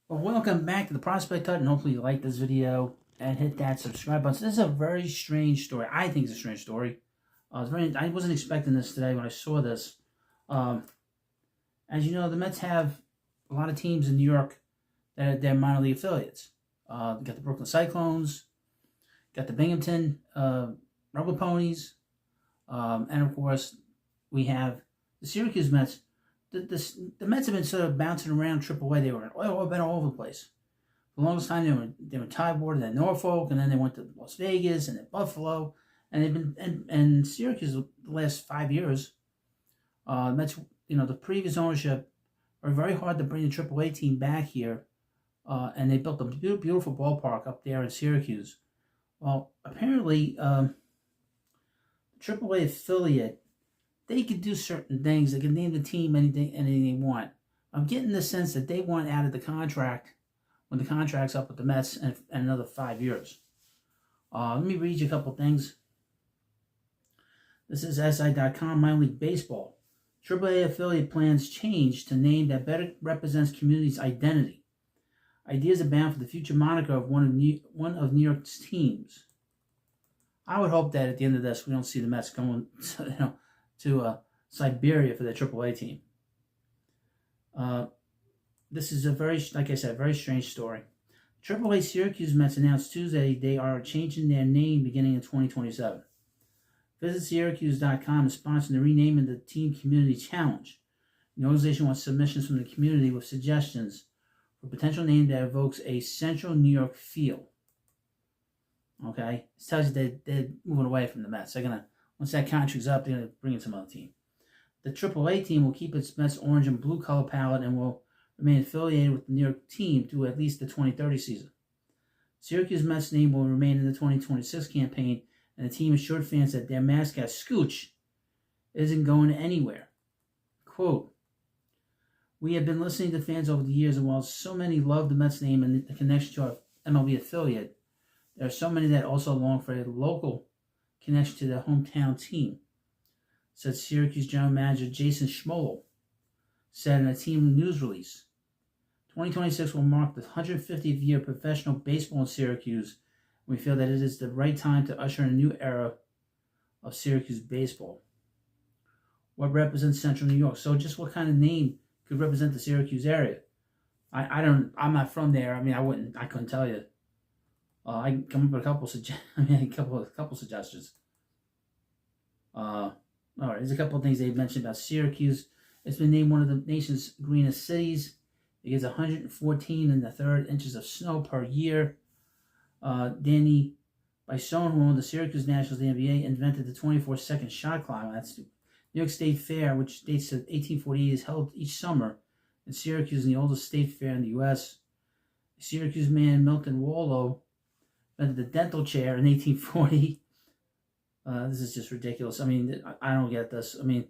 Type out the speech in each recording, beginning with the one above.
Well, welcome back to the Prospect Hut, and hopefully you like this video and hit that subscribe button. So this is a very strange story. I think it's a strange story. I wasn't expecting this today when I saw this. Um, as you know, the Mets have a lot of teams in New York that are their minor league affiliates. Got the Brooklyn Cyclones, got the Binghamton Rubber Ponies, and of course we have the Syracuse Mets. The Mets have been sort of bouncing around AAA. They were been all over the place. For the longest time, they were Tide Board, and then Norfolk, and then they went to Las Vegas, and then Buffalo, and they've been and Syracuse the last 5 years. Mets, the previous ownership were very hard to bring the AAA team back here, and they built a beautiful ballpark up there in Syracuse. Well, apparently, AAA affiliate, they could do certain things. They could name the team anything they want. I'm getting the sense that they want out of the contract when the contract's up with the Mets and another 5 years. Let me read you a couple things. This is SI.com, Minor League Baseball. AAA affiliate plans change to name that better represents community's identity. Ideas abound for the future moniker of one of New York's teams. I would hope that at the end of this, we don't see the Mets going to Siberia for their AAA team. This is like I said, very strange story. AAA Syracuse Mets announced Tuesday they are changing their name beginning in 2027. Visit Syracuse.com is sponsoring the renaming the Team Community Challenge. The organization wants submissions from the community with suggestions for a potential name that evokes a Central New York feel. Okay? It tells you they're moving away from the Mets. They're going to, once that contract's up, they're going to bring in some other team. The AAA team will keep its Mets orange and blue color palette and will remain affiliated with the New York team through at least the 2030 season. Syracuse Mets name will remain in the 2026 campaign, and the team assured fans that their mascot, Scooch, isn't going anywhere. Quote, "We have been listening to fans over the years, and while so many love the Mets name and the connection to our MLB affiliate, there are so many that also long for a local connection to their hometown team," said Syracuse General Manager Jason Schmoll, said in a team news release. 2026 will mark the 150th year of professional baseball in Syracuse. We feel that it is the right time to usher in a new era of Syracuse baseball. What represents Central New York? So just what kind of name could represent the Syracuse area? I'm not from there. I mean, I couldn't tell you. I can come up with a couple suggestions. All right, there's a couple of things they mentioned about Syracuse. It's been named one of the nation's greenest cities. It gets 114 and a third inches of snow per year. Danny Bison, who owned the Syracuse Nationals of the NBA, invented the 24-second shot clock. That's New York State Fair, which dates to 1848, is held each summer in Syracuse, and the oldest state fair in the U.S. Syracuse man Milton Wallow invented the dental chair in 1840. This is just ridiculous. I mean, I don't get this. I mean,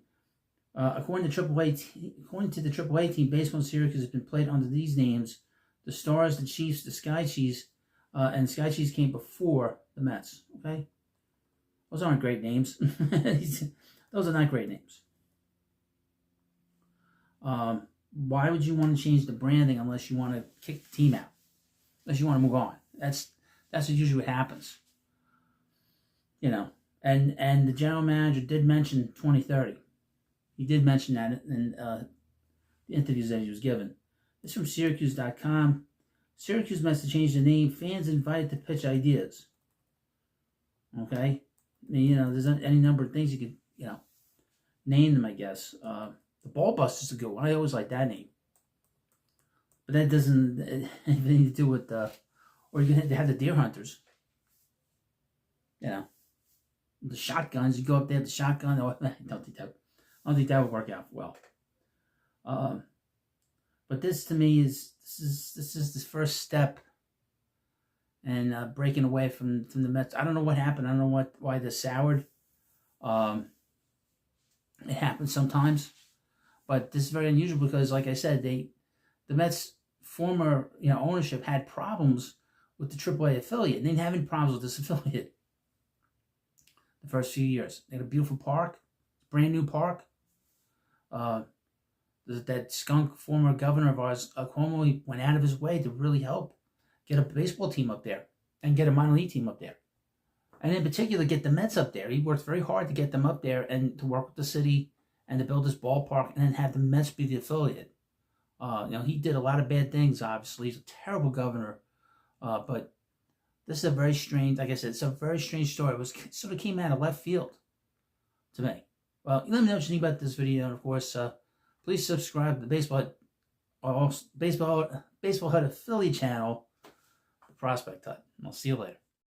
according to the AAA team, baseball in Syracuse has been played under these names: the Stars, the Chiefs, the Sky Chiefs, and Sky Chiefs came before the Mets. Okay, those aren't great names. Those are not great names. Why would you want to change the branding unless you want to kick the team out? Unless you want to move on? That's usually what happens. And the general manager did mention 2030. He did mention that in the interviews that he was given. This is from Syracuse.com. Syracuse Mets to change the name. Fans invited to pitch ideas. Okay? I mean, there's any number of things you could, name them, I guess. The Ballbusters is a good one. I always like that name. But that doesn't have anything to do with, or you're going to have the Deer Hunters. The shotguns. You go up there, the shotgun. Oh, I don't think that would work out well. But this to me is the first step in breaking away from the Mets. I don't know what happened. I don't know why this soured. It happens sometimes, but this is very unusual because, like I said, the Mets' former ownership had problems with the AAA affiliate. They didn't have any problems with this affiliate the first few years. They had a beautiful park, brand new park. that skunk former governor of ours, Cuomo, went out of his way to really help get a baseball team up there and get a minor league team up there. And in particular, get the Mets up there. He worked very hard to get them up there and to work with the city and to build this ballpark and then have the Mets be the affiliate. He did a lot of bad things, obviously. He's a terrible governor. But this is a very strange, like I said, it's a very strange story. It sort of came out of left field to me. Well, let me know what you think about this video. And, of course, please subscribe to the Baseball Hut Philly channel, Prospect Hut. I'll see you later.